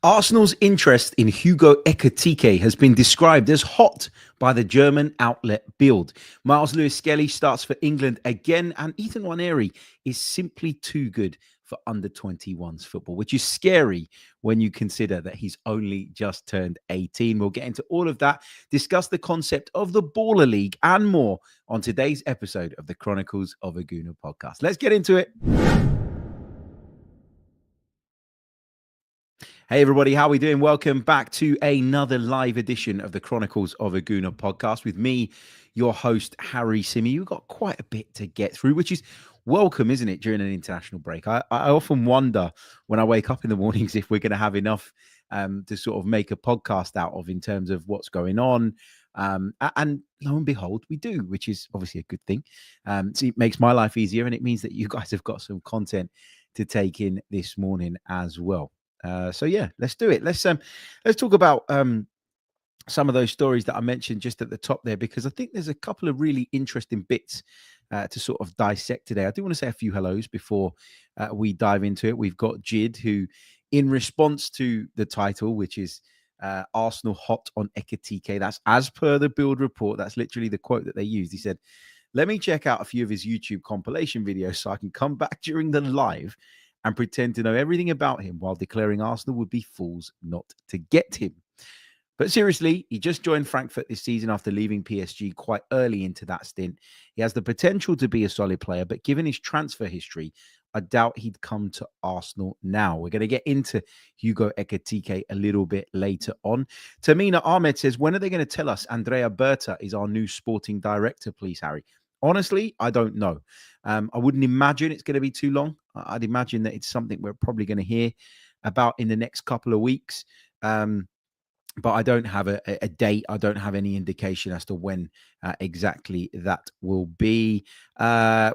Arsenal's interest in Hugo Ekitike has been described as hot by the German outlet Bild. Myles Lewis-Skelly starts for England again, and Ethan Nwaneri is simply too good for under-21s football, which is scary when you consider that he's only just turned 18. We'll get into all of that, discuss the concept of the Baller League and more on today's episode of the Chronicles of a Gooner podcast. Let's get into it. Hey everybody, how are we doing? Welcome back to another live edition of the Chronicles of a Gooner podcast with me, your host, Harry Symeou. We've got quite a bit to get through, which is welcome, isn't it, during an international break? I often wonder when I wake up in the mornings if we're going to have enough to sort of make a podcast out of in terms of what's going on. And lo and behold, we do, which is obviously a good thing. So it makes my life easier, and it means that you guys have got some content to take in this morning as well. So yeah, let's do it. Let's talk about some of those stories that I mentioned just at the top there, because I think there's a couple of really interesting bits to sort of dissect today. I do want to say a few hellos before we dive into it. We've got Jid, who, in response to the title, which is Arsenal hot on Ekitike, that's as per the Bild report. That's literally the quote that they used. He said, "Let me check out a few of his YouTube compilation videos so I can come back during the live and pretend to know everything about him while declaring Arsenal would be fools not to get him." But seriously, he just joined Frankfurt this season after leaving PSG quite early into that stint. He has the potential to be a solid player, but given his transfer history, I doubt he'd come to Arsenal now. We're going to get into Hugo Ekitike a little bit later on. Tamina Ahmed says, when are they going to tell us Andrea Berta is our new sporting director, please, Harry? Honestly, I don't know. I wouldn't imagine it's going to be too long. I'd imagine that it's something we're probably going to hear about in the next couple of weeks. But I don't have a date. I don't have any indication as to when exactly that will be.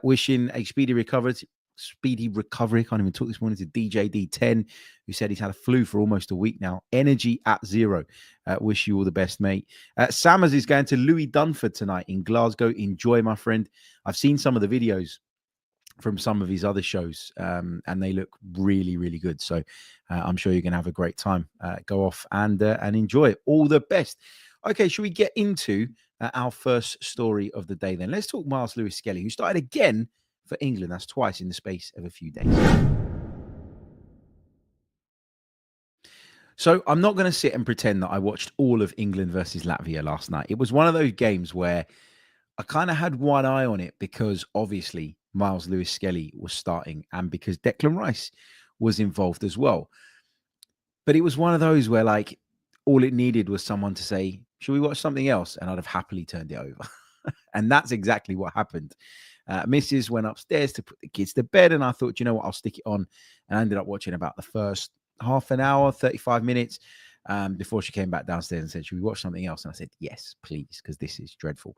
Wishing a speedy recovery. Can't even talk this morning to DJ D10, who said he's had a flu for almost a week now. Energy at zero. Wish you all the best, mate. Sammers is going to Louis Dunford tonight in Glasgow. Enjoy, my friend. I've seen some of the videos from some of his other shows, and they look really, really good. So I'm sure you're going to have a great time. Go off and enjoy it. All the best. Okay, should we get into our first story of the day then? Let's talk Myles Lewis-Skelly, who started again for England. That's twice in the space of a few days. So I'm not going to sit and pretend that I watched all of England versus Latvia last night. It was one of those games where I kind of had one eye on it because obviously Myles Lewis-Skelly was starting and because Declan Rice was involved as well. But it was one of those where, like, all it needed was someone to say, should we watch something else? And I'd have happily turned it over. And that's exactly what happened. Mrs. went upstairs to put the kids to bed, and I thought, you know what, I'll stick it on. And I ended up watching about the first half an hour, 35 minutes, before she came back downstairs and said, should we watch something else? And I said, yes, please, because this is dreadful.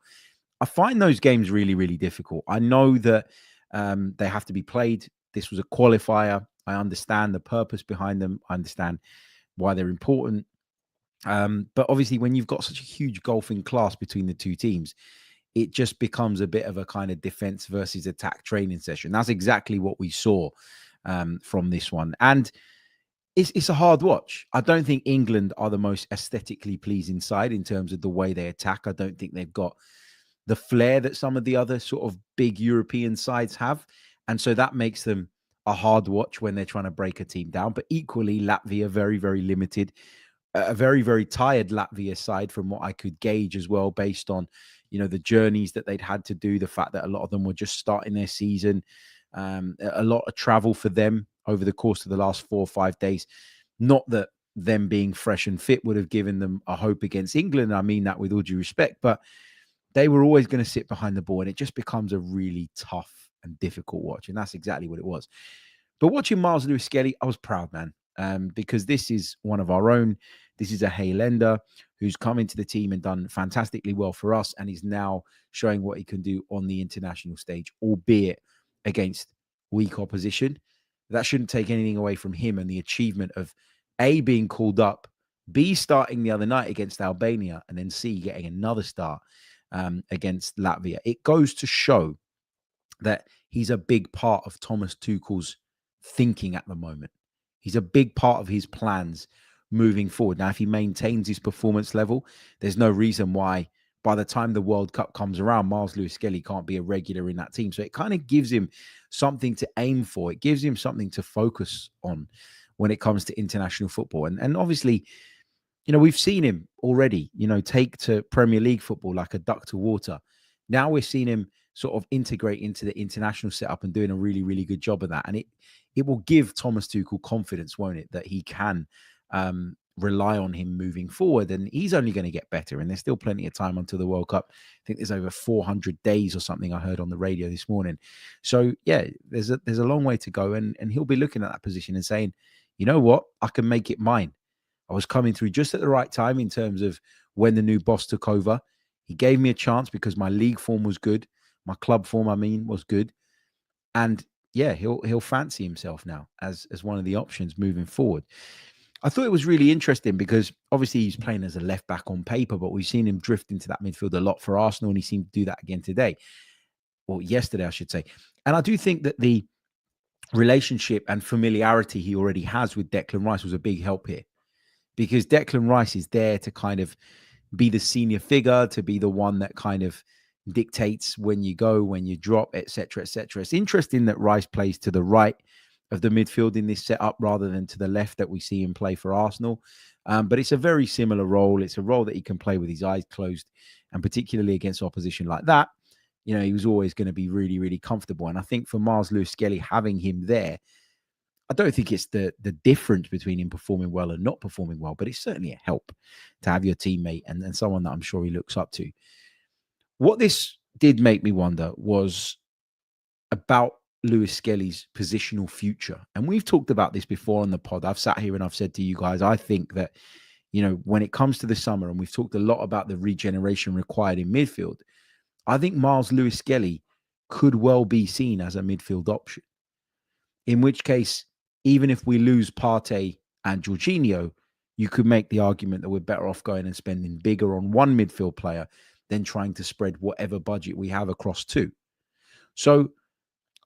I find those games really, really difficult. I know that they have to be played. This was a qualifier. I understand the purpose behind them. I understand why they're important. But obviously, when you've got such a huge golfing class between the two teams, it just becomes a bit of a kind of defense versus attack training session. That's exactly what we saw from this one. And it's a hard watch. I don't think England are the most aesthetically pleasing side in terms of the way they attack. I don't think they've got the flair that some of the other sort of big European sides have. And so that makes them a hard watch when they're trying to break a team down. But equally, Latvia, very, very limited. A very, very tired Latvia side from what I could gauge as well, based on, you know, the journeys that they'd had to do, the fact that a lot of them were just starting their season, a lot of travel for them over the course of the last 4 or 5 days. Not that them being fresh and fit would have given them a hope against England. I mean that with all due respect, but they were always going to sit behind the ball, and it just becomes a really tough and difficult watch. And that's exactly what it was. But watching Myles Lewis-Skelly, I was proud, man, because this is one of our own. This is a Haylender who's come into the team and done fantastically well for us, and is now showing what he can do on the international stage, albeit against weak opposition. That shouldn't take anything away from him and the achievement of A, being called up, B, starting the other night against Albania, and then C, getting another start against Latvia. It goes to show that he's a big part of Thomas Tuchel's thinking at the moment. He's a big part of his plans moving forward. Now, if he maintains his performance level, there's no reason why by the time the World Cup comes around, Myles Lewis-Skelly can't be a regular in that team. So it kind of gives him something to aim for. It gives him something to focus on when it comes to international football. And obviously, we've seen him already, take to Premier League football like a duck to water. Now we're seeing him sort of integrate into the international setup and doing a really, really good job of that. And it will give Thomas Tuchel confidence, won't it, that he can rely on him moving forward. And he's only going to get better. And there's still plenty of time until the World Cup. I think there's over 400 days or something I heard on the radio this morning. So, yeah, there's a long way to go. And he'll be looking at that position and saying, you know what, I can make it mine. I was coming through just at the right time in terms of when the new boss took over. He gave me a chance because my league form was good. My club form, was good. And yeah, he'll fancy himself now as one of the options moving forward. I thought it was really interesting because obviously he's playing as a left back on paper, but we've seen him drift into that midfield a lot for Arsenal, and he seemed to do that again today. Or yesterday, I should say. And I do think that the relationship and familiarity he already has with Declan Rice was a big help here, because Declan Rice is there to kind of be the senior figure, to be the one that kind of dictates when you go, when you drop, etc., etc. It's interesting that Rice plays to the right of the midfield in this setup rather than to the left that we see him play for Arsenal. But it's a very similar role. It's a role that he can play with his eyes closed, and particularly against opposition like that, he was always going to be really, really comfortable. And I think for Myles Lewis-Skelly, having him there, I don't think it's the difference between him performing well and not performing well, but it's certainly a help to have your teammate and someone that I'm sure he looks up to. What this did make me wonder was about Lewis-Skelly's positional future. And we've talked about this before on the pod. I've sat here and I've said to you guys, I think that, when it comes to the summer, and we've talked a lot about the regeneration required in midfield, I think Myles Lewis-Skelly could well be seen as a midfield option. In which case, even if we lose Partey and Jorginho, you could make the argument that we're better off going and spending bigger on one midfield player than trying to spread whatever budget we have across two. So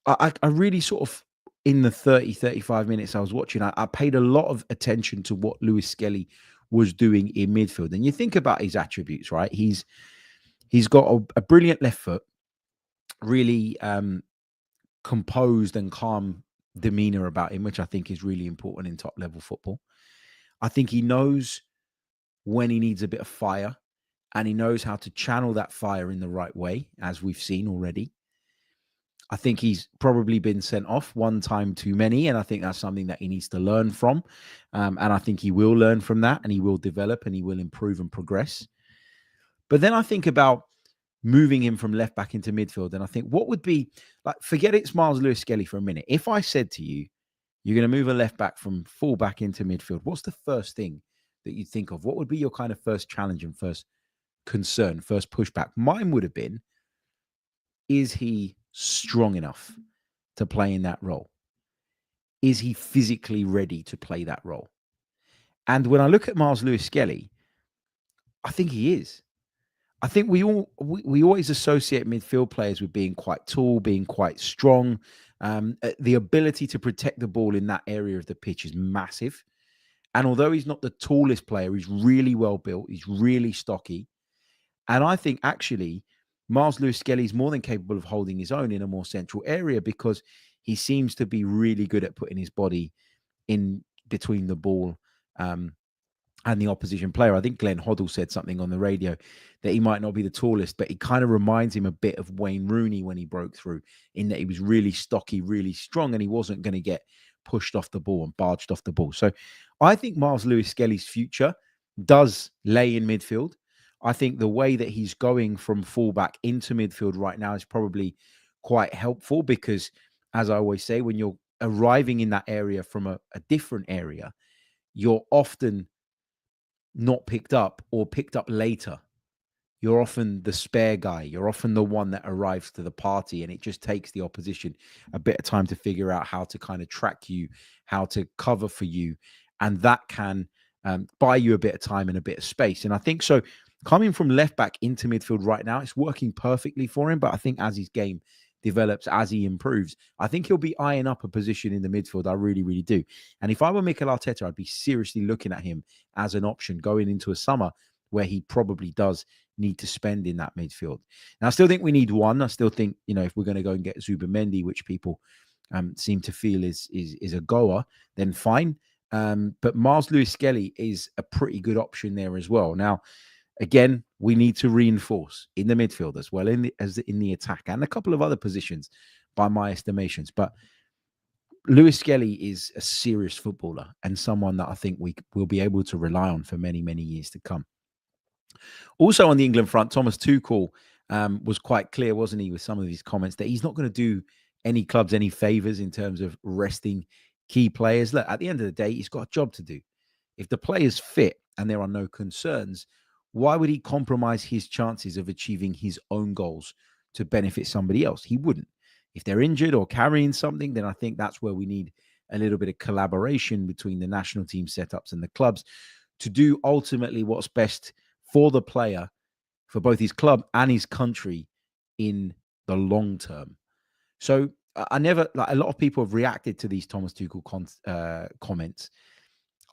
I really sort of, in the 30, 35 minutes I was watching, I paid a lot of attention to what Lewis-Skelly was doing in midfield. And you think about his attributes, right? He's got a brilliant left foot, really composed and calm demeanor about him, which I think is really important in top level football. I think he knows when he needs a bit of fire, and he knows how to channel that fire in the right way, as we've seen already. I think he's probably been sent off one time too many, and I think that's something that he needs to learn from. And I think he will learn from that, and he will develop, and he will improve and progress. But then I think about moving him from left back into midfield, and I think what would be, like, forget it's Myles Lewis-Skelly for a minute. If I said to you, you're going to move a left back from full back into midfield, what's the first thing that you'd think of? What would be your kind of first challenge and first concern, first pushback? Mine would have been, is he strong enough to play in that role? Is he physically ready to play that role? And when I look at Myles Lewis-Skelly, I think he is. I think we always associate midfield players with being quite tall, being quite strong. The ability to protect the ball in that area of the pitch is massive. And although he's not the tallest player, he's really well built. He's really stocky. And I think actually Myles Lewis-Skelly is more than capable of holding his own in a more central area, because he seems to be really good at putting his body in between the ball and the opposition player. I think Glenn Hoddle said something on the radio that he might not be the tallest, but he kind of reminds him a bit of Wayne Rooney when he broke through, in that he was really stocky, really strong, and he wasn't going to get pushed off the ball and barged off the ball. So I think Myles Lewis-Skelly's future does lay in midfield. I think the way that he's going from fullback into midfield right now is probably quite helpful, because, as I always say, when you're arriving in that area from a different area, you're often not picked up, or picked up later. You're often the spare guy. You're often the one that arrives to the party, and it just takes the opposition a bit of time to figure out how to kind of track you, how to cover for you. And that can buy you a bit of time and a bit of space. And I think so, coming from left back into midfield right now, it's working perfectly for him. But I think as his game develops, as he improves, I think he'll be eyeing up a position in the midfield. I really, really do. And if I were Mikel Arteta, I'd be seriously looking at him as an option going into a summer where he probably does need to spend in that midfield. And I still think we need one. I still think, if we're going to go and get Zubimendi, which people seem to feel is a goer, then fine. But Myles Lewis-Skelly is a pretty good option there as well. Now, again, we need to reinforce in the midfield as well as in the attack and a couple of other positions by my estimations. But Lewis-Skelly is a serious footballer and someone that I think we will be able to rely on for many, many years to come. Also on the England front, Thomas Tuchel was quite clear, wasn't he, with some of his comments that he's not going to do any clubs any favours in terms of resting key players. Look, at the end of the day, he's got a job to do. If the player's fit and there are no concerns, why would he compromise his chances of achieving his own goals to benefit somebody else? He wouldn't. If they're injured or carrying something, then I think that's where we need a little bit of collaboration between the national team setups and the clubs to do ultimately what's best for the player, for both his club and his country in the long term. So a lot of people have reacted to these Thomas Tuchel comments.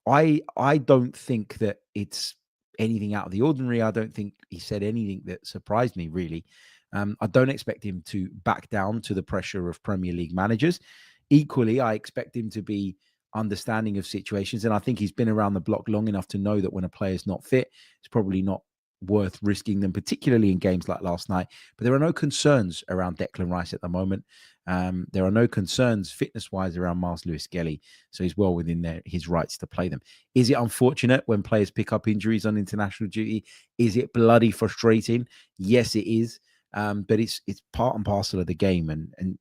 I don't think that it's anything out of the ordinary. I don't think he said anything that surprised me, really. I don't expect him to back down to the pressure of Premier League managers. Equally, I expect him to be understanding of situations. And I think he's been around the block long enough to know that when a player's not fit, it's probably not worth risking them, particularly in games like last night. But there are no concerns around Declan Rice at the moment. There are no concerns fitness-wise around Myles Lewis-Skelly, so he's well within his rights to play them. Is it unfortunate when players pick up injuries on international duty? Is it bloody frustrating? Yes, it is. But it's part and parcel of the game. And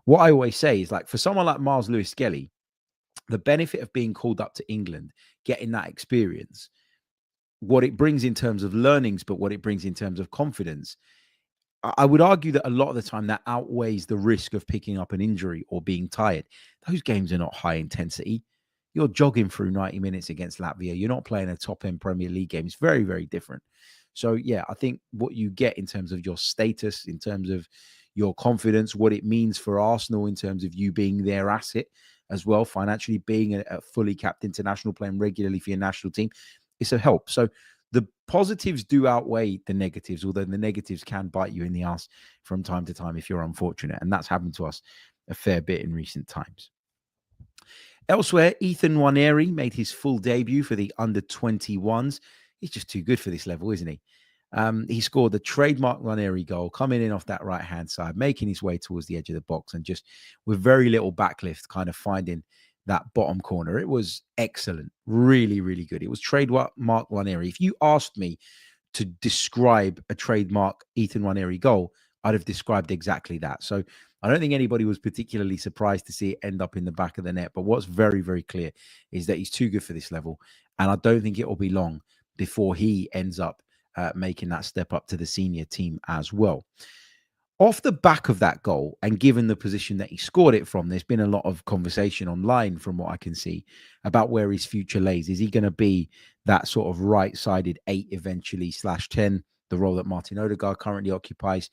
what I always say is, like, for someone like Myles Lewis-Skelly, the benefit of being called up to England, getting that experience, what it brings in terms of learnings, but what it brings in terms of confidence, I would argue that a lot of the time that outweighs the risk of picking up an injury or being tired. Those games are not high intensity. You're jogging through 90 minutes against Latvia. You're not playing a top-end Premier League game. It's very, very different. So, yeah, I think what you get in terms of your status, in terms of your confidence, what it means for Arsenal in terms of you being their asset as well, financially being a fully capped international, playing regularly for your national team, it's a help. So the positives do outweigh the negatives, although the negatives can bite you in the ass from time to time if you're unfortunate. And that's happened to us a fair bit in recent times. Elsewhere, Nwaneri made his full debut for the under-21s. He's just too good for this level, isn't he? He scored the trademark Nwaneri goal, coming in off that right-hand side, making his way towards the edge of the box, and just with very little backlift, kind of finding that bottom corner. It was excellent. Really, really good. It was trademark Nwaneri. If you asked me to describe a trademark Nwaneri goal, I'd have described exactly that. So I don't think anybody was particularly surprised to see it end up in the back of the net. But what's very, very clear is that he's too good for this level. And I don't think it will be long before he ends up making that step up to the senior team as well. Off the back of that goal, and given the position that he scored it from, there's been a lot of conversation online from what I can see about where his future lays. Is he going to be that sort of right-sided 8 eventually /10, the role that Martin Odegaard currently occupies?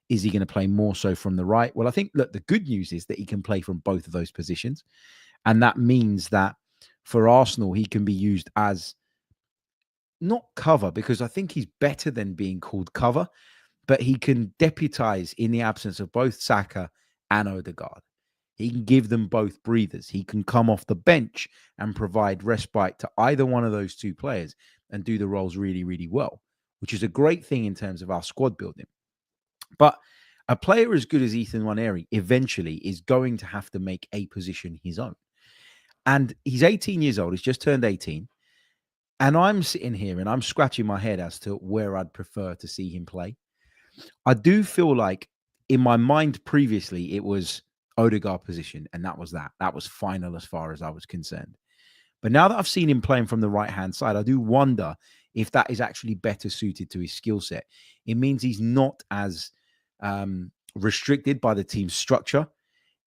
Is he going to play more so from the right? Well, I think, look, the good news is that he can play from both of those positions. And that means that for Arsenal, he can be used as not cover, because I think he's better than being called cover, but he can deputize in the absence of both Saka and Odegaard. He can give them both breathers. He can come off the bench and provide respite to either one of those two players and do the roles really, really well, which is a great thing in terms of our squad building. But a player as good as Nwaneri eventually is going to have to make a position his own. And he's 18 years old. He's just turned 18. And I'm sitting here and I'm scratching my head as to where I'd prefer to see him play. I do feel like in my mind previously, it was Odegaard position, and that was that. That was final as far as I was concerned. But now that I've seen him playing from the right-hand side, I do wonder if that is actually better suited to his skill set. It means he's not as restricted by the team's structure.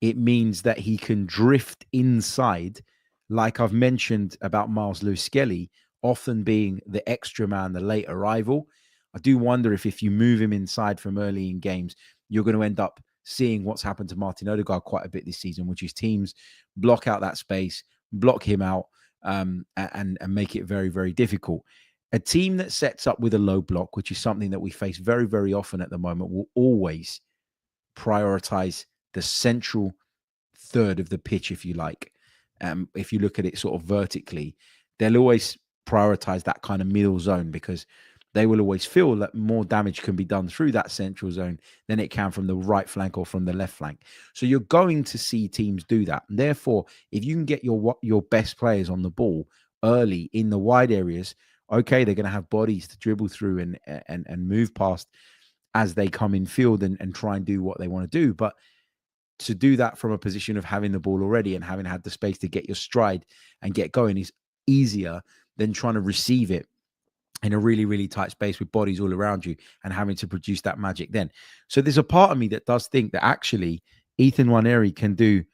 It means that he can drift inside, like I've mentioned about Myles Lewis-Skelly, often being the extra man, the late arrival. I do wonder if you move him inside from early in games, you're going to end up seeing what's happened to Martin Odegaard quite a bit this season, which is teams block out that space, block him out, and make it very, very difficult. A team that sets up with a low block, which is something that we face very, very often at the moment, will always prioritize the central third of the pitch, if you like. If you look at it sort of vertically, they'll always prioritize that kind of middle zone because they will always feel that more damage can be done through that central zone than it can from the right flank or from the left flank. So you're going to see teams do that. And therefore, if you can get your best players on the ball early in the wide areas, okay, they're going to have bodies to dribble through and move past as they come in field and try and do what they want to do. But to do that from a position of having the ball already and having had the space to get your stride and get going is easier than trying to receive it in a really, really tight space with bodies all around you and having to produce that magic then. So there's a part of me that does think that actually Ethan Nwaneri can do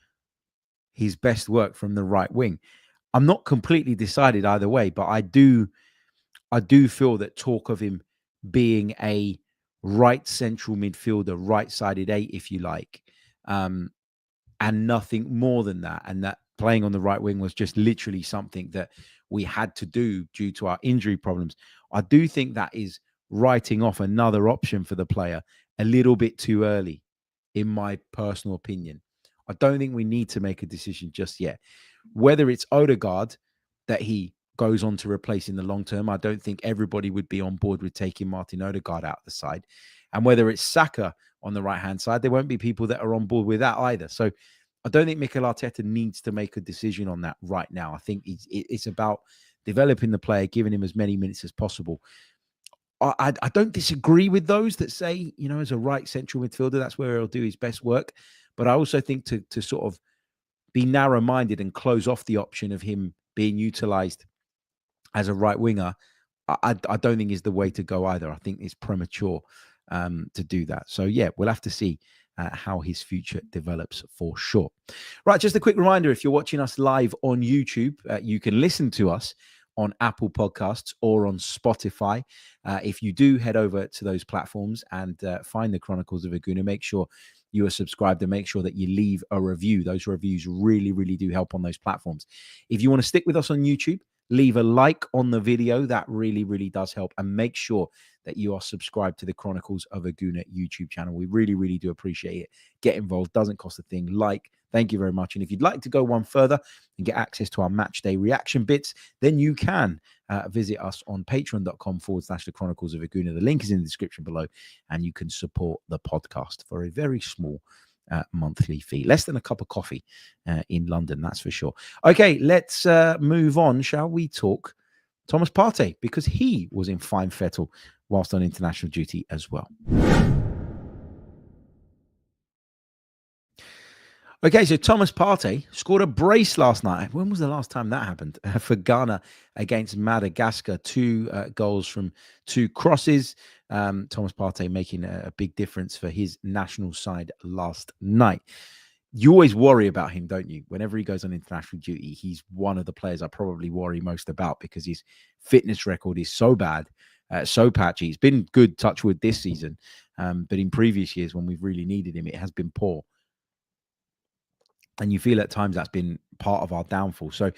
his best work from the right wing. I'm not completely decided either way, but I do feel that talk of him being a right central midfielder, right-sided 8, if you like, and nothing more than that, and that playing on the right wing was just literally something that we had to do due to our injury problems. I do think that is writing off another option for the player a little bit too early, in my personal opinion. I don't think we need to make a decision just yet. Whether it's Odegaard that he goes on to replace in the long term, I don't think everybody would be on board with taking Martin Odegaard out the side. And whether it's Saka on the right-hand side, there won't be people that are on board with that either. So I don't think Mikel Arteta needs to make a decision on that right now. I think it's about developing the player, giving him as many minutes as possible. I don't disagree with those that say, as a right central midfielder, that's where he'll do his best work. But I also think to sort of be narrow-minded and close off the option of him being utilised as a right winger, I don't think is the way to go either. I think it's premature to do that. So, yeah, we'll have to see how his future develops for sure. Right, just a quick reminder, if you're watching us live on YouTube, you can listen to us on Apple Podcasts or on Spotify. If you do head over to those platforms and find the Chronicles of Aguna, make sure you are subscribed and make sure that you leave a review. Those reviews really, really do help on those platforms. If you want to stick with us on YouTube, leave a like on the video. That really, really does help. And make sure that you are subscribed to the Chronicles of Aguna YouTube channel. We really, really do appreciate it. Get involved. Doesn't cost a thing. Like, thank you very much. And if you'd like to go one further and get access to our match day reaction bits, then you can visit us on patreon.com/the Chronicles of Aguna. The link is in the description below, and you can support the podcast for a very small monthly fee. Less than a cup of coffee in London, that's for sure. Okay, let's move on. Shall we talk Thomas Partey? Because he was in fine fettle whilst on international duty as well. Okay, so Thomas Partey scored a brace last night. When was the last time that happened? For Ghana against Madagascar. 2 goals from 2 crosses. Thomas Partey making a big difference for his national side last night. You always worry about him, don't you? Whenever he goes on international duty, he's one of the players I probably worry most about because his fitness record is so bad, so patchy. It's been good, touch wood, this season. But in previous years, when we've really needed him, it has been poor. And you feel at times that's been part of our downfall. So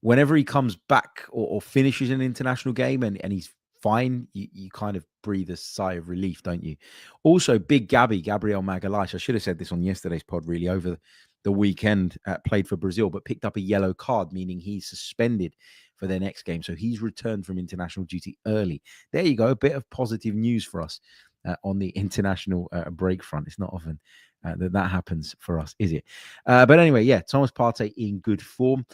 whenever he comes back or finishes an international game and he's fine, you kind of breathe a sigh of relief, don't you? Also, big Gabriel Magalhaes, I should have said this on yesterday's pod, really, over the weekend, played for Brazil, but picked up a yellow card, meaning he's suspended for their next game. So he's returned from international duty early. There you go, a bit of positive news for us on the international break front. It's not often that happens for us, is it? But anyway, yeah, Thomas Partey in good form.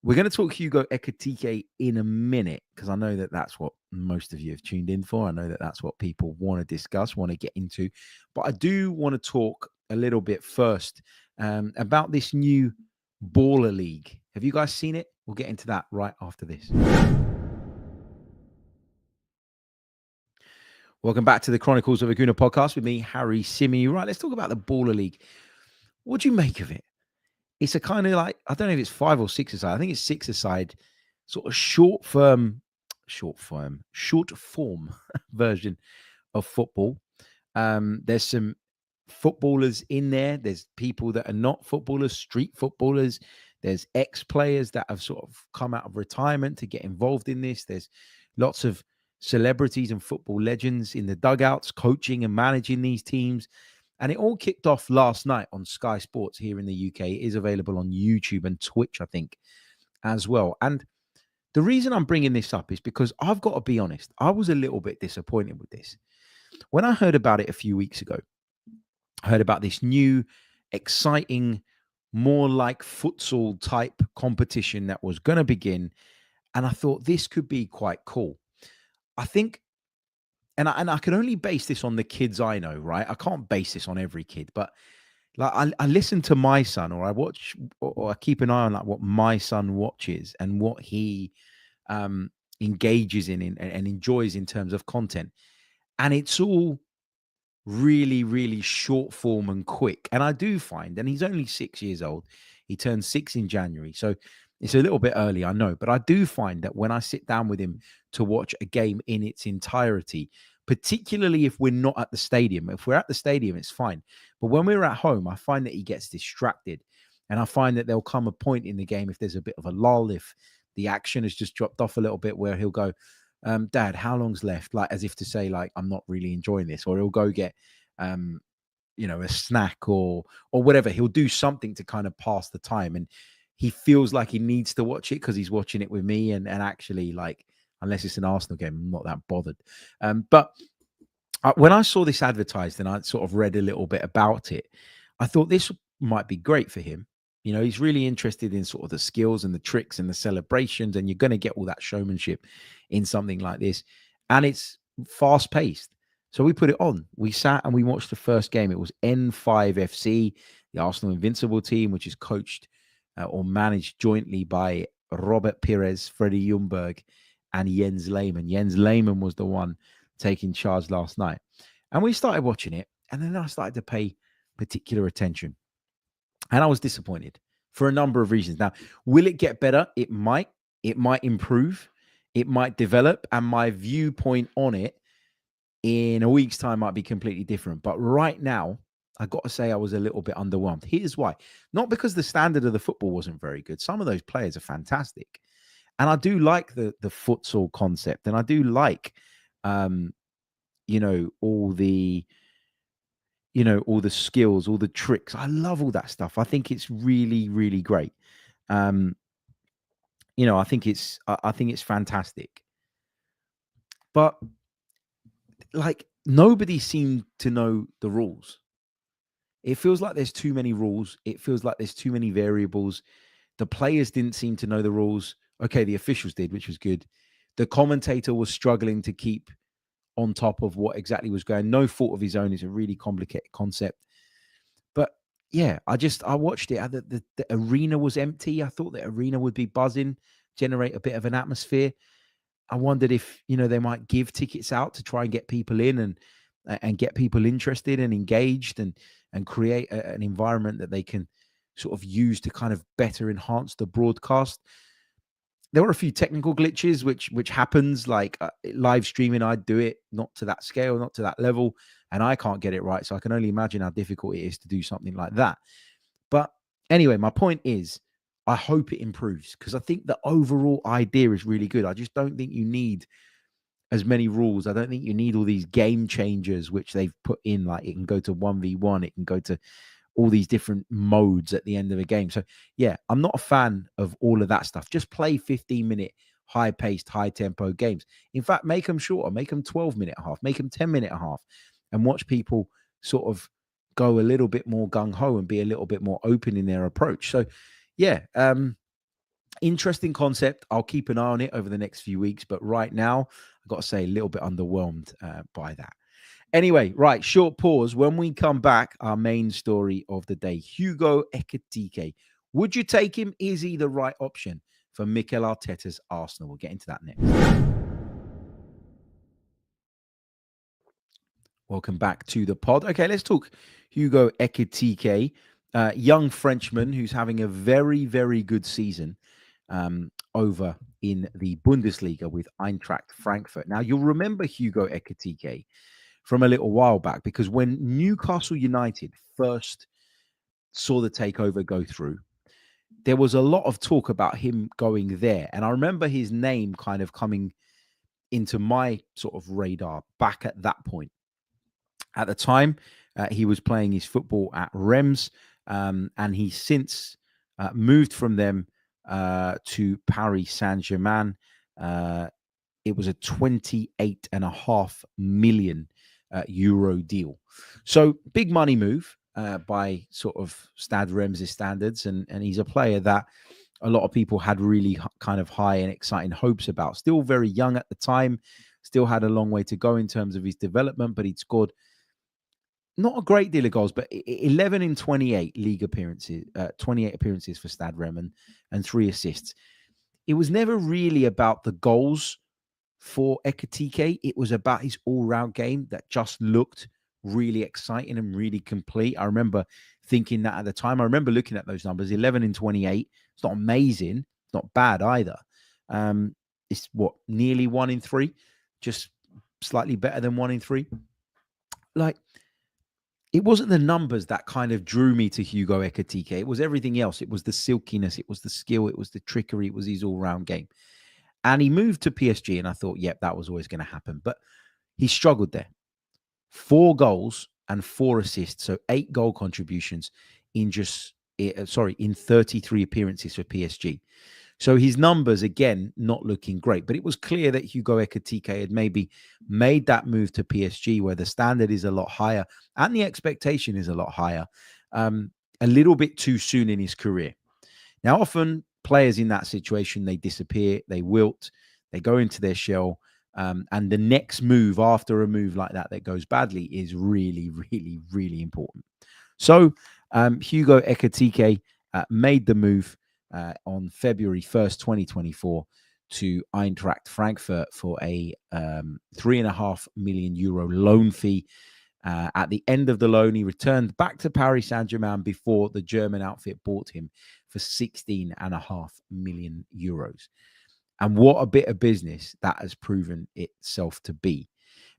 We're going to talk Hugo Ekitike in a minute because I know that that's what most of you have tuned in for. I know that that's what people want to discuss, want to get into. But I do want to talk a little bit first about this new Baller League. Have you guys seen it? We'll get into that right after this. Welcome back to the Chronicles of Aguna podcast with me, Harry Symeou. Right, let's talk about the Baller League. What do you make of it? It's a kind of like, I don't know if it's 5 or 6-a-side. I think it's 6-a-side, sort of short form version of football. There's some footballers in there. There's people that are not footballers, street footballers. There's ex-players that have sort of come out of retirement to get involved in this. There's lots of celebrities and football legends in the dugouts, coaching and managing these teams. And it all kicked off last night on Sky Sports here in the UK. It is available on YouTube and Twitch, I think, as well. And the reason I'm bringing this up is because I've got to be honest, I was a little bit disappointed with this. When I heard about it a few weeks ago, I heard about this new, exciting, more like futsal type competition that was going to begin. And I thought this could be quite cool. I think, and I can only base this on the kids I know, right? I can't base this on every kid, but like I listen to my son, or I watch, or I keep an eye on like what my son watches and what he engages in and enjoys in terms of content. And it's all really, really short form and quick. And I do find, and he's only 6 years old, he turns 6 in January. So it's a little bit early, I know, but I do find that when I sit down with him to watch a game in its entirety, particularly if we're not at the stadium, if we're at the stadium, it's fine. But when we're at home, I find that he gets distracted. And I find that there'll come a point in the game if there's a bit of a lull, if the action has just dropped off a little bit, where he'll go, Dad, how long's left? Like, as if to say, like, I'm not really enjoying this. Or he'll go get a snack or whatever. He'll do something to kind of pass the time. And he feels like he needs to watch it because he's watching it with me. And actually, like, unless it's an Arsenal game, I'm not that bothered. But when I saw this advertised and I sort of read a little bit about it, I thought this might be great for him. You know, he's really interested in sort of the skills and the tricks and the celebrations, and you're going to get all that showmanship in something like this. And it's fast paced. So we put it on. We sat and we watched the first game. It was N5FC, the Arsenal Invincible team, which is coached or managed jointly by Robert Pires, Freddie Ljungberg, and Jens Lehmann. Jens Lehmann was the one taking charge last night. And we started watching it, and then I started to pay particular attention. And I was disappointed for a number of reasons. Now, will it get better? It might. It might improve. It might develop. And my viewpoint on it in a week's time might be completely different. But right now, I got to say I was a little bit underwhelmed. Here's why. Not because the standard of the football wasn't very good. Some of those players are fantastic. And I do like the futsal concept. And I do like, all the all the skills, all the tricks. I love all that stuff. I think it's really, really great. I think it's fantastic. But like, nobody seemed to know the rules. It feels like there's too many rules. It feels like there's too many variables. The players didn't seem to know the rules. Okay, the officials did, which was good. The commentator was struggling to keep on top of what exactly was going. No fault of his own. It's a really complicated concept. But yeah, I watched it. The arena was empty. I thought the arena would be buzzing, generate a bit of an atmosphere. I wondered if, they might give tickets out to try and get people in and get people interested and engaged and create an environment that they can sort of use to kind of better enhance the broadcast. There were a few technical glitches, which happens, like live streaming. I'd do it, not to that scale, not to that level, and I can't get it right. So I can only imagine how difficult it is to do something like that. But anyway, my point is, I hope it improves, because I think the overall idea is really good. I just don't think you need as many rules. I don't think you need all these game changers, which they've put in. Like, it can go to 1v1, it can go to all these different modes at the end of a game. So yeah, I'm not a fan of all of that stuff. Just play 15-minute, high-paced, high-tempo games. In fact, make them shorter. Make them 12-minute and a half. Make them 10-minute and a half. And watch people sort of go a little bit more gung-ho and be a little bit more open in their approach. So yeah, interesting concept. I'll keep an eye on it over the next few weeks. But right now, I've got to say, a little bit underwhelmed by that. Anyway, right, short pause. When we come back, our main story of the day, Hugo Ekitike. Would you take him? Is he the right option for Mikel Arteta's Arsenal? We'll get into that next. Welcome back to the pod. Okay, let's talk Hugo Ekitike, young Frenchman who's having a very, very good season over in the Bundesliga with Eintracht Frankfurt. Now, you'll remember Hugo Ekitike from a little while back, because when Newcastle United first saw the takeover go through, there was a lot of talk about him going there. And I remember his name kind of coming into my sort of radar back at that point. At the time, he was playing his football at Reims, and he's since moved from them to Paris Saint-Germain. It was a 28.5 million euro deal. So big money move by sort of Stade Reims' standards. And he's a player that a lot of people had really kind of high and exciting hopes about. Still very young at the time, still had a long way to go in terms of his development, but he'd scored not a great deal of goals, but 11 in 28 league appearances, 28 appearances for Stade Reims and 3 assists. It was never really about the goals for Ekitike. It was about his all-round game that just looked really exciting and really complete. I remember thinking that at the time. I remember looking at those numbers, 11 in 28. It's not amazing. It's not bad either. It's nearly 1 in 3, just slightly better than 1 in 3. Like, it wasn't the numbers that kind of drew me to Hugo Ekitike. It was everything else. It was the silkiness. It was the skill. It was the trickery. It was his all-round game. And he moved to PSG, and I thought, yep, that was always going to happen. But he struggled there. 4 goals and 4 assists, so 8 goal contributions in 33 appearances for PSG. So his numbers, again, not looking great. But it was clear that Hugo Ekitike had maybe made that move to PSG, where the standard is a lot higher and the expectation is a lot higher, a little bit too soon in his career. Now, often players in that situation, they disappear, they wilt, they go into their shell. And the next move after a move like that goes badly is really, really, really important. So Hugo Ekitike made the move on February 1st, 2024 to Eintracht Frankfurt for a 3.5 million euro loan fee. At the end of the loan, he returned back to Paris Saint-Germain before the German outfit bought him for 16.5 million euros. And what a bit of business that has proven itself to be,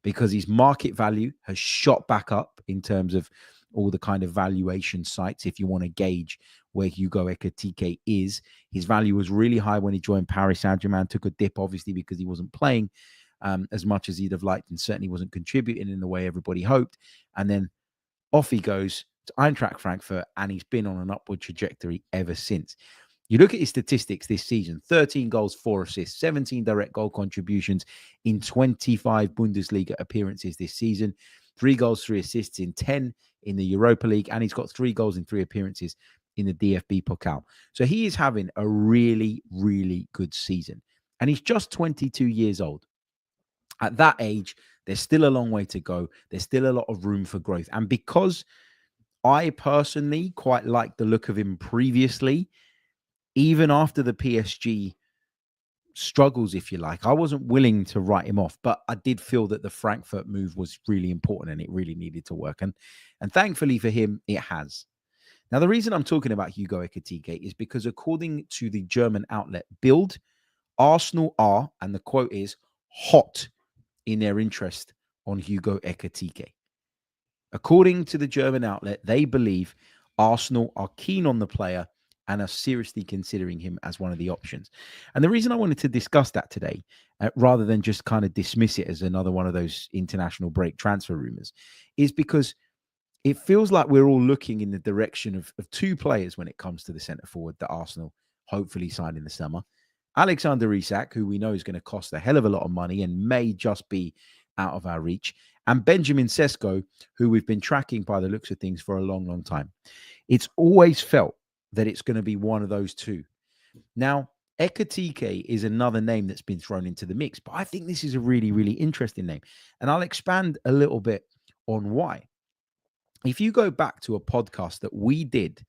because his market value has shot back up in terms of all the kind of valuation sites. If you want to gauge where Hugo Ekitike is, his value was really high when he joined Paris Saint-Germain, took a dip, obviously, because he wasn't playing as much as he'd have liked and certainly wasn't contributing in the way everybody hoped. And then off he goes to Eintracht Frankfurt, and he's been on an upward trajectory ever since. You look at his statistics this season: 13 goals, 4 assists, 17 direct goal contributions in 25 Bundesliga appearances this season, 3 goals, 3 assists in 10 in the Europa League, and he's got 3 goals in 3 appearances in the DFB Pokal. So he is having a really, really good season. And he's just 22 years old. At that age, there's still a long way to go. There's still a lot of room for growth. And because I personally quite like the look of him previously, even after the PSG struggles, if you like, I wasn't willing to write him off, but I did feel that the Frankfurt move was really important and it really needed to work. And thankfully for him, it has. Now, the reason I'm talking about Hugo Ekitike is because according to the German outlet Bild, Arsenal are, and the quote is, hot in their interest on Hugo Ekitike. According to the German outlet, they believe Arsenal are keen on the player and are seriously considering him as one of the options. And the reason I wanted to discuss that today, rather than just kind of dismiss it as another one of those international break transfer rumors, is because it feels like we're all looking in the direction of 2 players when it comes to the centre forward that Arsenal hopefully sign in the summer. Alexander Isak, who we know is going to cost a hell of a lot of money and may just be out of our reach, and Benjamin Sesko, who we've been tracking by the looks of things for a long, long time. It's always felt that it's going to be one of those 2. Now, Ekitike is another name that's been thrown into the mix, but I think this is a really, really interesting name. And I'll expand a little bit on why. If you go back to a podcast that we did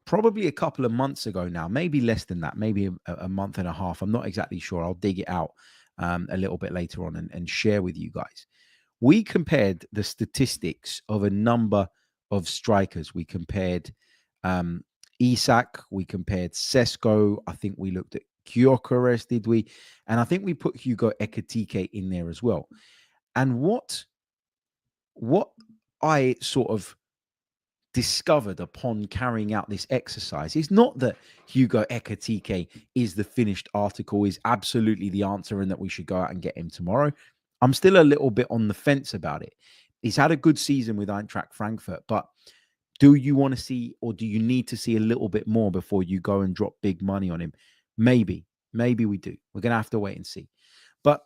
probably a couple of months ago now, maybe less than that, maybe a month and a half, I'm not exactly sure. I'll dig it out a little bit later on and share with you guys. We compared the statistics of a number of strikers. We compared Isak, we compared Sesko. I think we looked at Gyökeres, did we? And I think we put Hugo Ekitike in there as well. And what what I sort of discovered upon carrying out this exercise is not that Hugo Ekitike is the finished article, is absolutely the answer, and that we should go out and get him tomorrow. I'm still a little bit on the fence about it. He's had a good season with Eintracht Frankfurt, but do you want to see, or do you need to see a little bit more before you go and drop big money on him? Maybe we do. We're going to have to wait and see. But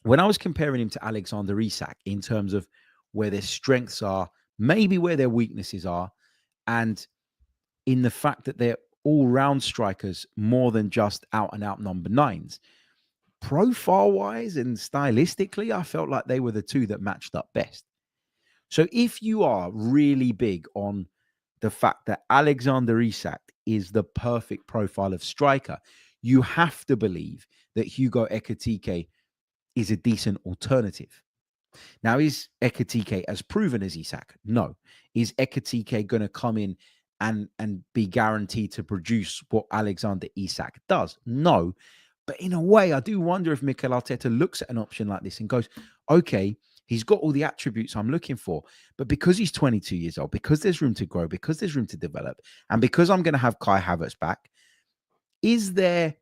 when I was comparing him to Alexander Isak in terms of where their strengths are, maybe where their weaknesses are, and in the fact that they're all-round strikers more than just out-and-out number nines, profile-wise and stylistically, I felt like they were the two that matched up best. So if you are really big on the fact that Alexander Isak is the perfect profile of striker, you have to believe that Hugo Ekitike is a decent alternative. Now, is Ekitike as proven as Isak? No. Is Ekitike going to come in and be guaranteed to produce what Alexander Isak does? No. But in a way, I do wonder if Mikel Arteta looks at an option like this and goes, okay, he's got all the attributes I'm looking for, but because he's 22 years old, because there's room to grow, because there's room to develop, and because I'm going to have Kai Havertz back, is there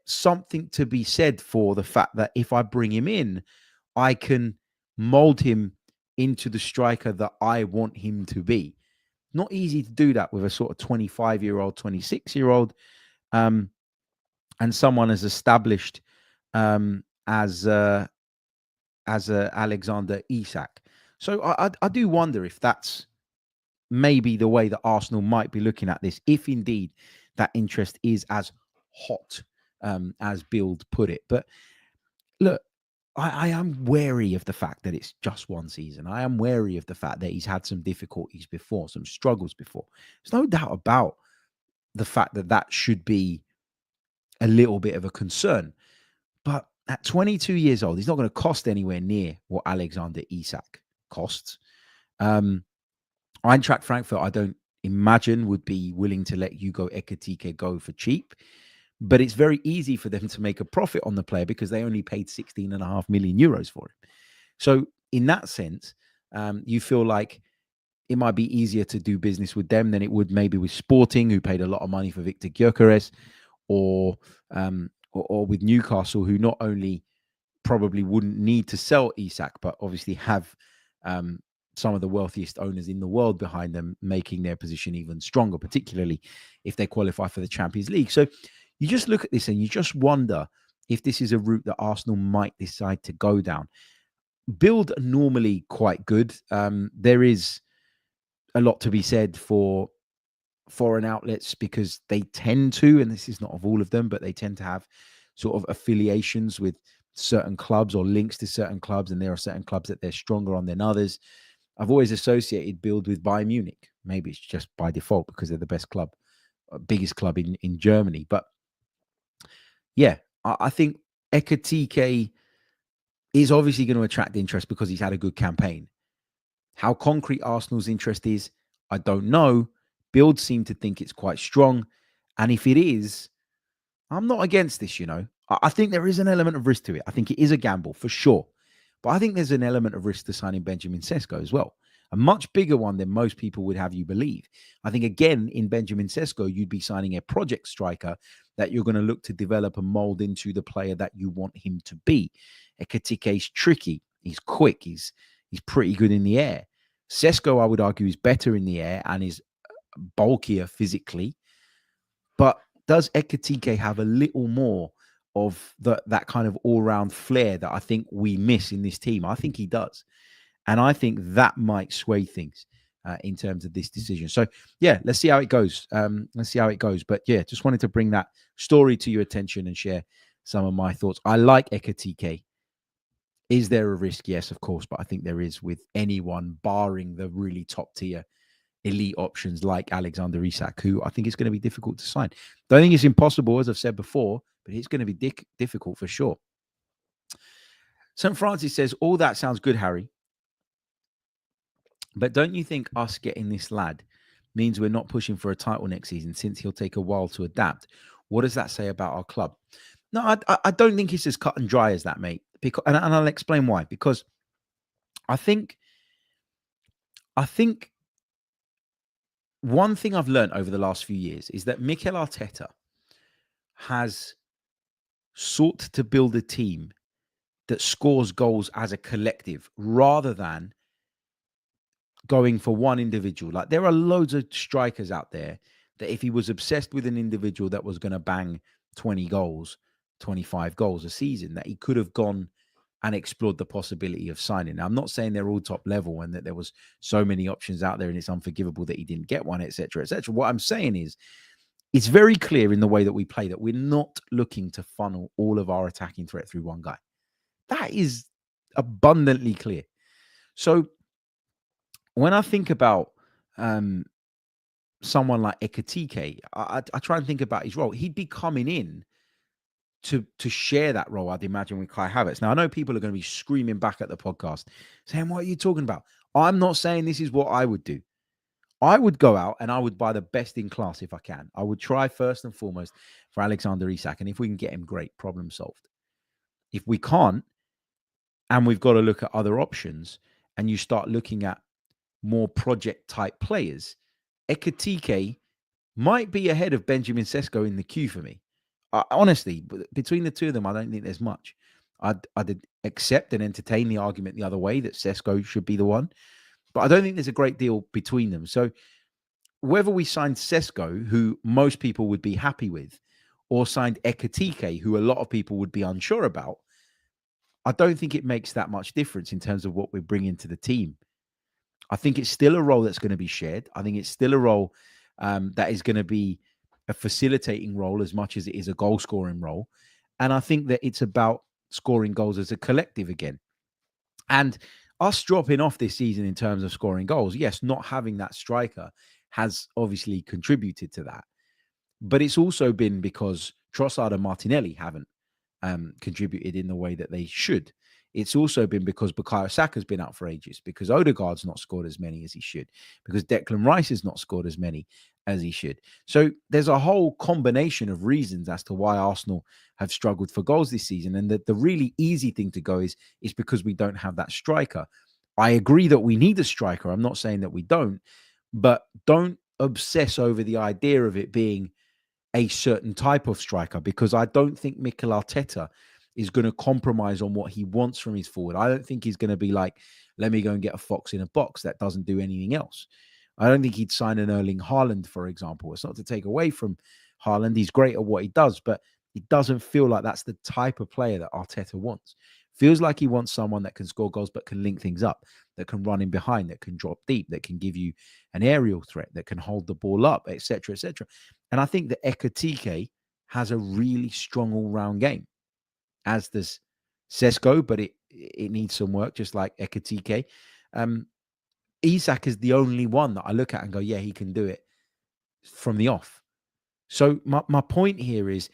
something to be said for the fact that if I bring him in, I can mold him into the striker that I want him to be? Not easy to do that with a sort of 25-year-old, 26-year-old, and someone as established as Alexander Isak. So I do wonder if that's maybe the way that Arsenal might be looking at this, if indeed that interest is as hot as Bild put it. But look, I am wary of the fact that it's just one season. I am wary of the fact that he's had some difficulties before, some struggles before. There's no doubt about the fact that that should be a little bit of a concern. But at 22 years old, he's not going to cost anywhere near what Alexander Isak costs. Eintracht Frankfurt, I don't imagine, would be willing to let Hugo Ekitike go for cheap. But it's very easy for them to make a profit on the player because they only paid 16.5 million euros for him. So in that sense, you feel like it might be easier to do business with them than it would maybe with Sporting, who paid a lot of money for Victor Gyökeres, or with Newcastle, who not only probably wouldn't need to sell Isak, but obviously have some of the wealthiest owners in the world behind them, making their position even stronger, particularly if they qualify for the Champions League. So you just look at this and you just wonder if this is a route that Arsenal might decide to go down. Bild are normally quite good. There is a lot to be said for foreign outlets because they tend to, and this is not of all of them, but they tend to have sort of affiliations with certain clubs or links to certain clubs, and there are certain clubs that they're stronger on than others. I've always associated Bild with Bayern Munich. Maybe it's just by default because they're the best club, biggest club in Germany. But yeah, I think Ekitike is obviously going to attract interest because he's had a good campaign. How concrete Arsenal's interest is, I don't know. Bild seem to think it's quite strong. And if it is, I'm not against this, I think there is an element of risk to it. I think it is a gamble for sure. But I think there's an element of risk to signing Benjamin Sesko as well. A much bigger one than most people would have you believe. I think, again, in Benjamin Sesko, you'd be signing a project striker that you're going to look to develop and mold into the player that you want him to be. Ekitike's tricky. He's quick. He's pretty good in the air. Sesko, I would argue, is better in the air and is bulkier physically. But does Ekitike have a little more of that kind of all-round flair that I think we miss in this team? I think he does. And I think that might sway things in terms of this decision. So, yeah, let's see how it goes. But, yeah, just wanted to bring that story to your attention and share some of my thoughts. I like Ekitike. Is there a risk? Yes, of course. But I think there is with anyone barring the really top-tier elite options like Alexander Isak, who I think is going to be difficult to sign. Don't think it's impossible, as I've said before, but it's going to be difficult for sure. St. Francis says, all that sounds good, Harry. But don't you think us getting this lad means we're not pushing for a title next season since he'll take a while to adapt? What does that say about our club? No, I don't think it's as cut and dry as that, mate. And I'll explain why. Because I think one thing I've learned over the last few years is that Mikel Arteta has sought to build a team that scores goals as a collective rather than going for one individual. Like, there are loads of strikers out there that if he was obsessed with an individual that was going to bang 20 goals, 25 goals a season, that he could have gone and explored the possibility of signing. Now, I'm not saying they're all top level and that there was so many options out there and it's unforgivable that he didn't get one, etc., etc. What I'm saying is, it's very clear in the way that we play that we're not looking to funnel all of our attacking threat through one guy. That is abundantly clear. So when I think about someone like Ekitike, I try and think about his role. He'd be coming in to share that role, I'd imagine, with Kai Havertz. Now, I know people are going to be screaming back at the podcast, saying, what are you talking about? I'm not saying this is what I would do. I would go out and I would buy the best in class if I can. I would try first and foremost for Alexander Isak. And if we can get him, great, problem solved. If we can't, and we've got to look at other options, and you start looking at more project type players, Ekitike might be ahead of Benjamin Sesko in the queue for me. Honestly, between the two of them, I don't think there's much. I'd accept and entertain the argument the other way that Sesko should be the one, but I don't think there's a great deal between them. So whether we signed Sesko, who most people would be happy with, or signed Ekitike, who a lot of people would be unsure about, I don't think it makes that much difference in terms of what we're bringing to the team. I think it's still a role that's going to be shared. I think it's still a role that is going to be a facilitating role as much as it is a goal scoring role. And I think that it's about scoring goals as a collective again. And us dropping off this season in terms of scoring goals, yes, not having that striker has obviously contributed to that. But it's also been because Trossard and Martinelli haven't contributed in the way that they should. It's also been because Bukayo Saka's been out for ages, because Odegaard's not scored as many as he should, because Declan Rice has not scored as many as he should. So there's a whole combination of reasons as to why Arsenal have struggled for goals this season. And the really easy thing to go is because we don't have that striker. I agree that we need a striker. I'm not saying that we don't, but don't obsess over the idea of it being a certain type of striker, because I don't think Mikel Arteta is going to compromise on what he wants from his forward. I don't think he's going to be like, let me go and get a fox in a box that doesn't do anything else. I don't think he'd sign an Erling Haaland, for example. It's not to take away from Haaland. He's great at what he does, but it doesn't feel like that's the type of player that Arteta wants. Feels like he wants someone that can score goals, but can link things up, that can run in behind, that can drop deep, that can give you an aerial threat, that can hold the ball up, etc., etc. And I think that Ekitike has a really strong all-round game, as does Sesko, but it needs some work, just like Ekitike. Isak is the only one that I look at and go, yeah, he can do it from the off. So my point here is,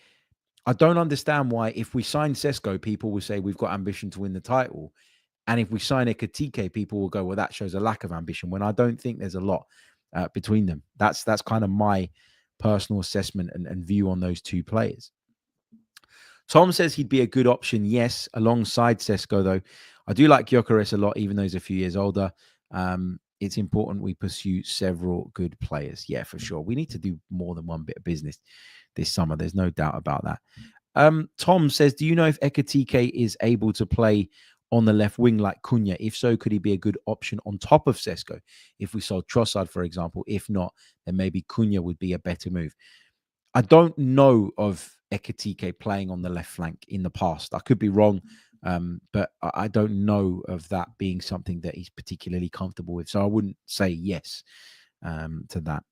I don't understand why, if we sign Sesko, people will say we've got ambition to win the title. And if we sign Ekitike, people will go, well, that shows a lack of ambition, when I don't think there's a lot between them. That's kind of my personal assessment and view on those two players. Tom says he'd be a good option, yes, alongside Sesko, though. I do like Gyökeres a lot, even though he's a few years older. It's important we pursue several good players. Yeah, for sure. We need to do more than one bit of business this summer. There's no doubt about that. Tom says, do you know if Ekitike is able to play on the left wing like Cunha? If so, could he be a good option on top of Sesko if we sold Trossard, for example? If not, then maybe Cunha would be a better move. I don't know of Ekitike playing on the left flank in the past. I could be wrong, but I don't know of that being something that he's particularly comfortable with. So I wouldn't say yes to that.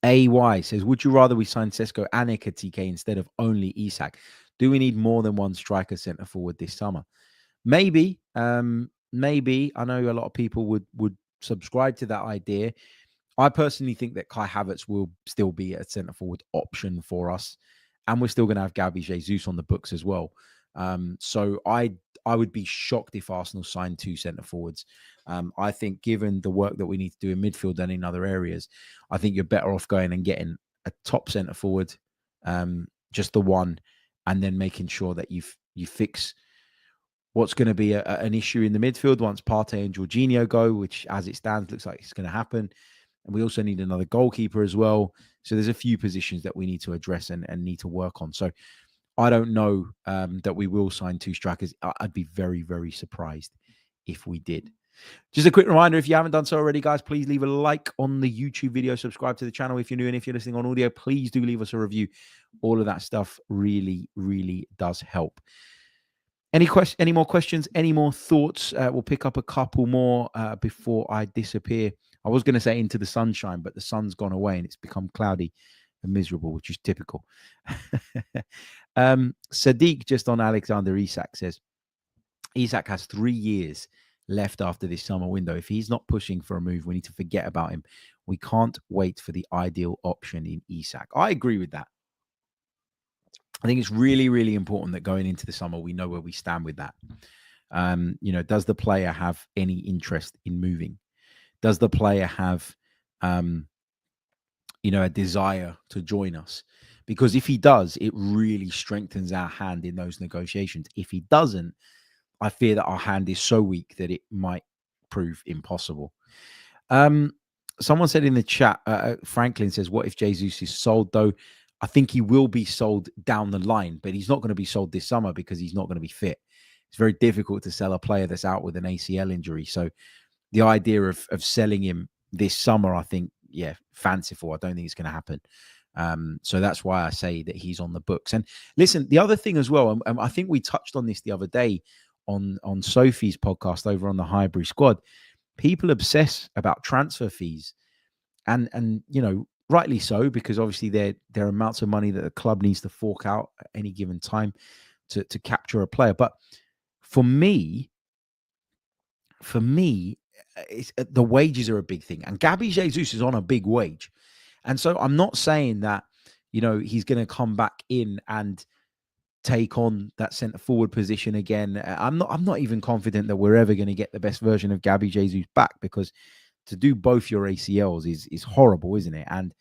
AY says, would you rather we sign Sesko and Ekitike instead of only Isak? Do we need more than one striker centre forward this summer? Maybe. Maybe. I know a lot of people would subscribe to that idea. I personally think that Kai Havertz will still be a centre forward option for us, and we're still going to have Gabby Jesus on the books as well. So I would be shocked if Arsenal signed two centre forwards. I think, given the work that we need to do in midfield and in other areas, I think you're better off going and getting a top centre forward, just the one, and then making sure that you fix what's going to be an issue in the midfield once Partey and Jorginho go, which as it stands looks like it's going to happen. And we also need another goalkeeper as well. So there's a few positions that we need to address and need to work on. So I don't know that we will sign 2 strikers. I'd be very, very surprised if we did. Just a quick reminder, if you haven't done so already, guys, please leave a like on the YouTube video. Subscribe to the channel if you're new. And if you're listening on audio, please do leave us a review. All of that stuff really, really does help. Any more questions? Any more thoughts? We'll pick up a couple more before I disappear. I was going to say into the sunshine, but the sun's gone away and it's become cloudy and miserable, which is typical. Sadiq, just on Alexander Isak, says, Isak has 3 years left after this summer window. If he's not pushing for a move, we need to forget about him. We can't wait for the ideal option in Isak. I agree with that. I think it's really, really important that going into the summer, we know where we stand with that. Does the player have any interest in moving? Does the player have, a desire to join us? Because if he does, it really strengthens our hand in those negotiations. If he doesn't, I fear that our hand is so weak that it might prove impossible. Someone said in the chat, Franklin says, what if Jesus is sold though? I think he will be sold down the line, but he's not going to be sold this summer because he's not going to be fit. It's very difficult to sell a player that's out with an ACL injury. So the idea of selling him this summer, I think, fanciful. I don't think it's going to happen. So that's why I say that he's on the books. And listen, the other thing as well, I think we touched on this the other day on Sophie's podcast over on the Highbury Squad. People obsess about transfer fees, and rightly so, because obviously there are amounts of money that the club needs to fork out at any given time to capture a player. But for me, the wages are a big thing, and Gabby Jesus is on a big wage, and so I'm not saying that he's going to come back in and take on that centre forward position again. I'm not even confident that we're ever going to get the best version of Gabby Jesus back, because to do both your ACLs is horrible, isn't it? And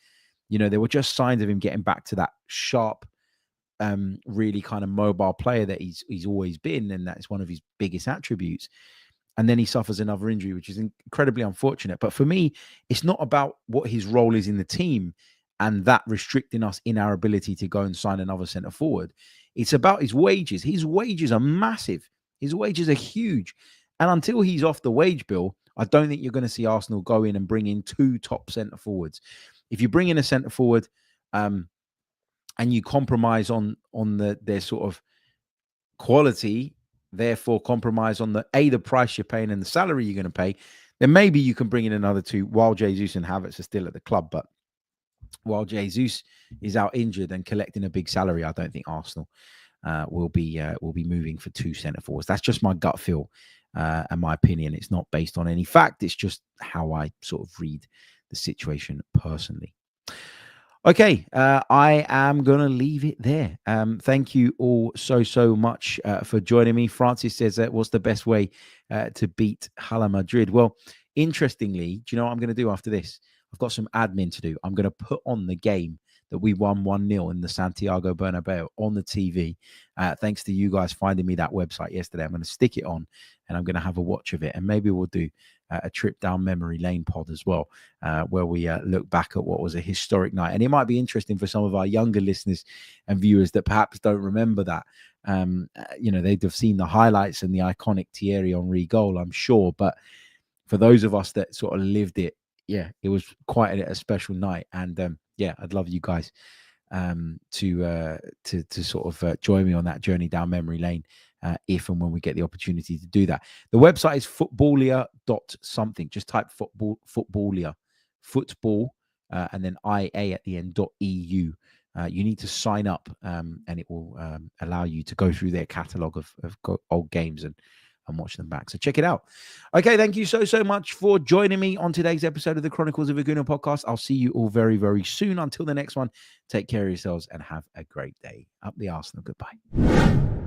there were just signs of him getting back to that sharp, really kind of mobile player that he's always been, and that's one of his biggest attributes. And then he suffers another injury, which is incredibly unfortunate. But for me, it's not about what his role is in the team and that restricting us in our ability to go and sign another centre forward. It's about his wages. His wages are massive. His wages are huge. And until he's off the wage bill, I don't think you're going to see Arsenal go in and bring in 2 top centre forwards. If you bring in a centre forward and you compromise on their sort of quality, therefore compromise on the price you're paying and the salary you're going to pay, then maybe you can bring in another 2 while Jesus and Havertz are still at the club. But while Jesus is out injured and collecting a big salary, I don't think Arsenal will be moving for 2 centre forwards. That's just my gut feel and my opinion. It's not based on any fact. It's just how I sort of read the situation personally. Okay, I am going to leave it there. Thank you all so much for joining me. Francis says, what's the best way to beat Hala Madrid? Well, interestingly, do you know what I'm going to do after this? I've got some admin to do. I'm going to put on the game that we won 1-0 in the Santiago Bernabeu on the TV. Thanks to you guys finding me that website yesterday. I'm going to stick it on and I'm going to have a watch of it. And maybe we'll do a trip down memory lane pod as well, where we look back at what was a historic night. And it might be interesting for some of our younger listeners and viewers that perhaps don't remember that. They'd have seen the highlights and the iconic Thierry Henry goal, I'm sure. But for those of us that sort of lived it, it was quite a special night. And I'd love you guys to sort of join me on that journey down memory lane if and when we get the opportunity to do that. The website is footballia.something. Just type footballia, football, and then IA at the end, .eu. You need to sign up and it will allow you to go through their catalogue of old games and watch them back. So check it out. Okay, thank you so much for joining me on today's episode of the Chronicles of a Gooner podcast. I'll see you all very, very soon. Until the next one, take care of yourselves and have a great day. Up the Arsenal. Goodbye.